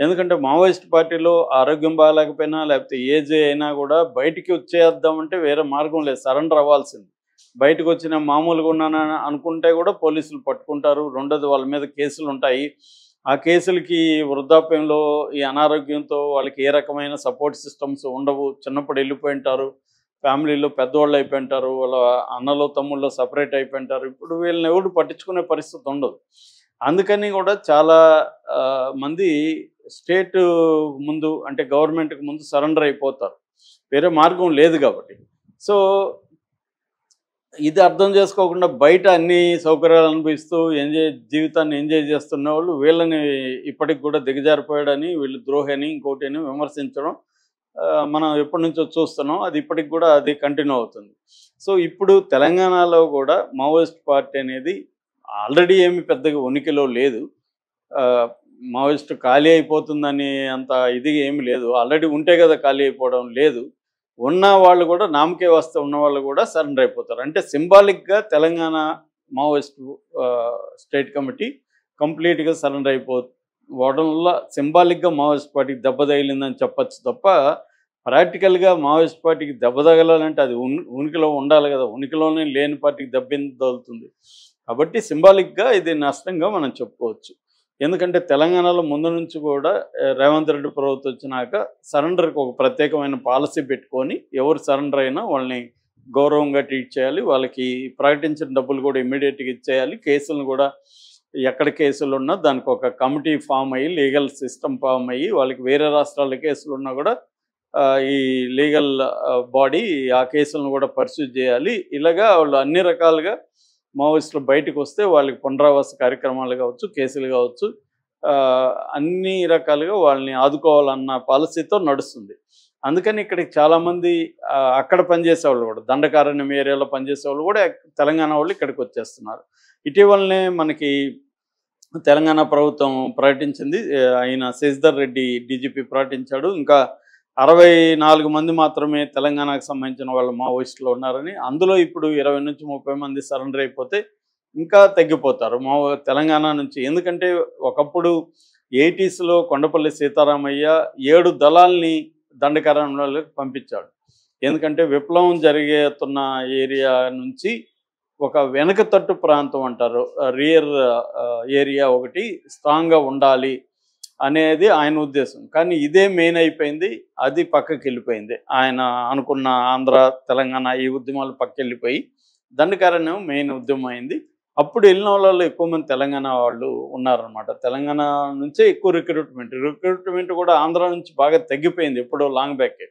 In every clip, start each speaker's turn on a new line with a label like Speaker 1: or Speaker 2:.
Speaker 1: ఎందుకంటే మావోయిస్ట్ పార్టీలో ఆరోగ్యం బాగాలేకపోయినా లేకపోతే ఏజ్ అయినా కూడా బయటికి వచ్చేద్దామంటే వేరే మార్గం లేదు, సరెండర్ అవ్వాల్సింది. బయటకు వచ్చిన మామూలుగా ఉన్నానని అనుకుంటే కూడా పోలీసులు పట్టుకుంటారు. రెండోది వాళ్ళ మీద కేసులుంటాయి. ఆ కేసులకి వృద్ధాప్యంలో ఈ అనారోగ్యంతో వాళ్ళకి ఏ రకమైన సపోర్ట్ సిస్టమ్స్ ఉండవు. చిన్నప్పుడు వెళ్ళిపోయింటారు. ఫ్యామిలీలో పెద్దవాళ్ళు అయిపోయింటారు. వాళ్ళ అన్నలు తమ్ముళ్ళు సపరేట్ అయిపోయింటారు. ఇప్పుడు వీళ్ళని ఎవడు పట్టించుకునే పరిస్థితి ఉండదు. అందుకని కూడా చాలా మంది స్టేట్ ముందు అంటే గవర్నమెంట్‌కి ముందు సరెండర్ అయిపోతారు. వేరే మార్గం లేదు కాబట్టి. సో, ఇది అర్థం చేసుకోకుండా బయట అన్ని సౌకర్యాలు అనుభవిస్తూ జీవితాన్ని ఎంజాయ్ చేస్తున్నవాళ్ళు వీళ్ళని ఇప్పటికి కూడా దిగజారిపోయాడని, వీళ్ళు ద్రోహి ఇంకోటని విమర్శించడం మనం ఎప్పటినుంచో చూస్తున్నాం. అది ఇప్పటికి కూడా అది కంటిన్యూ అవుతుంది. సో, ఇప్పుడు తెలంగాణలో కూడా మావోయిస్ట్ పార్టీ అనేది ఆల్రెడీ ఏమి పెద్దగా ఉనికిలో లేదు. మావోయిస్ట్ ఖాళీ అయిపోతుందని అంత ఇది ఏమి లేదు. ఆల్రెడీ ఉంటే కదా ఖాళీ అయిపోవడం లేదు. ఉన్న వాళ్ళు కూడా నామకే వాస్తే ఉన్నవాళ్ళు కూడా సరెండర్ అయిపోతారు. అంటే సింబాలిక్‌గా తెలంగాణ మావోయిస్ట్ స్టేట్ కమిటీ కంప్లీట్‌గా సరెండర్ అయిపోవడం వల్ల సింబాలిక్‌గా మావోయిస్ట్ పార్టీకి దెబ్బ తగిలిందని చెప్పొచ్చు తప్ప, ప్రాక్టికల్‌గా మావోయిస్ట్ పార్టీకి దెబ్బ తగలాలంటే అది ఉనికిలో ఉండాలి కదా! ఉనికిలోనే లేని పార్టీకి దెబ్బ ఎందుకు తగులుతుంది? కాబట్టి సింబాలిక్‌గా ఇది నష్టంగా మనం చెప్పుకోవచ్చు. ఎందుకంటే తెలంగాణలో ముందు నుంచి కూడా రేవంత్ రెడ్డి ప్రభుత్వం వచ్చినాక సరెండర్‌కి ఒక ప్రత్యేకమైన పాలసీ పెట్టుకొని ఎవరు సరెండర్ అయినా వాళ్ళని గౌరవంగా ట్రీట్ చేయాలి. వాళ్ళకి ప్రకటించిన డబ్బులు కూడా ఇమ్మీడియేట్‌గా ఇచ్చేయాలి. కేసులను కూడా ఎక్కడ కేసులున్నా దానికి ఒక కమిటీ ఫామ్ అయ్యి, లీగల్ సిస్టమ్ ఫామ్ అయ్యి, వాళ్ళకి వేరే రాష్ట్రాల కేసులున్నా కూడా ఈ లీగల్ బాడీ ఆ కేసులను కూడా పర్స్యూ చేయాలి. ఇలాగా వాళ్ళు అన్ని రకాలుగా మావోయిస్టులు బయటకు వస్తే వాళ్ళకి పునరావాస కార్యక్రమాలు కావచ్చు, కేసులు కావచ్చు, అన్ని రకాలుగా వాళ్ళని ఆదుకోవాలన్న పాలసీతో నడుస్తుంది. అందుకని ఇక్కడికి చాలామంది అక్కడ పనిచేసేవాళ్ళు కూడా, దండకారణ్యం ఏరియాలో పనిచేసేవాళ్ళు కూడా తెలంగాణ వాళ్ళు ఇక్కడికి వచ్చేస్తున్నారు. ఇటీవలనే మనకి తెలంగాణ ప్రభుత్వం ప్రకటించింది. ఆయన శశిధర్ రెడ్డి డీజీపీ ప్రకటించాడు. ఇంకా 64 మంది మాత్రమే తెలంగాణకు సంబంధించిన వాళ్ళు మావోయిస్టులు ఉన్నారని. అందులో ఇప్పుడు 20-30 మంది సరెండర్ అయిపోతే ఇంకా తగ్గిపోతారు తెలంగాణ నుంచి. ఎందుకంటే ఒకప్పుడు 80స్‌లో కొండపల్లి సీతారామయ్య 7 దళాల్ని దండకారణ్యంలోకి పంపించాడు. ఎందుకంటే విప్లవం జరుగుతున్న ఏరియా నుంచి ఒక వెనక తట్టు ప్రాంతం అంటారు, రియర్ ఏరియా ఒకటి స్ట్రాంగ్‌గా ఉండాలి అనేది ఆయన ఉద్దేశం. కానీ ఇదే మెయిన్ అయిపోయింది. అది పక్కకి వెళ్ళిపోయింది. ఆయన అనుకున్న ఆంధ్ర, తెలంగాణ ఈ ఉద్యమాలు పక్కకెళ్ళిపోయి దండకారణ్యం మెయిన్ ఉద్యమం అయింది. అప్పుడు వెళ్ళిన వాళ్ళలో ఎక్కువ మంది తెలంగాణ వాళ్ళు ఉన్నారనమాట. తెలంగాణ నుంచే ఎక్కువ రిక్రూట్మెంట్ కూడా ఆంధ్ర నుంచి బాగా తగ్గిపోయింది ఎప్పుడో లాంగ్ బ్యాకే.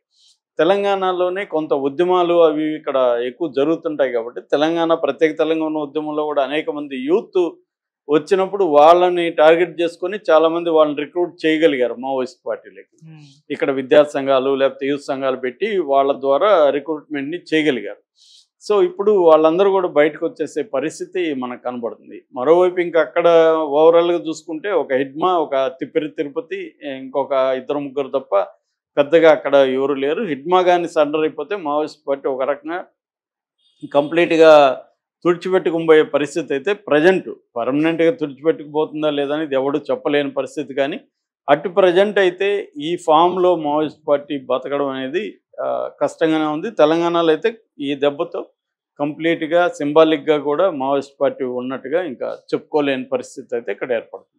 Speaker 1: తెలంగాణలోనే కొంత ఉద్యమాలు అవి ఇక్కడ ఎక్కువ జరుగుతుంటాయి కాబట్టి ప్రత్యేక తెలంగాణ ఉద్యమంలో కూడా అనేక మంది యూత్ వచ్చినప్పుడు వాళ్ళని టార్గెట్ చేసుకొని చాలామంది వాళ్ళని రిక్రూట్ చేయగలిగారు మావోయిస్ట్ పార్టీలకి. ఇక్కడ విద్యార్థి సంఘాలు లేకపోతే యూత్ సంఘాలు పెట్టి వాళ్ళ ద్వారా రిక్రూట్మెంట్ని చేయగలిగారు. సో ఇప్పుడు వాళ్ళందరూ కూడా బయటకు వచ్చేసే పరిస్థితి మనకు కనబడుతుంది. మరోవైపు ఇంకా అక్కడ ఓవరాల్గా చూసుకుంటే ఒక హిడ్మా, ఒక తిరుపతి, ఇంకొక 2-3 తప్ప పెద్దగా అక్కడ ఎవరు లేరు. హిడ్మా కానీ సరెండర్ అయిపోతే మావోయిస్ట్ పార్టీ ఒక రకంగా కంప్లీట్గా తుడిచిపెట్టుకుపోయే పరిస్థితి అయితే పర్మనెంట్గా తుడిచిపెట్టుకుపోతుందా లేదా అనేది ఎవడు చెప్పలేని పరిస్థితి. కానీ ప్రజెంట్ అయితే ఈ ఫామ్లో మావోయిస్ట్ పార్టీ బతకడం అనేది కష్టంగానే ఉంది. తెలంగాణలో అయితే ఈ దెబ్బతో కంప్లీట్గా సింబాలిక్గా కూడా మావోయిస్ట్ పార్టీ ఉన్నట్టుగా ఇంకా చెప్పుకోలేని పరిస్థితి అయితే ఇక్కడ ఏర్పడుతుంది.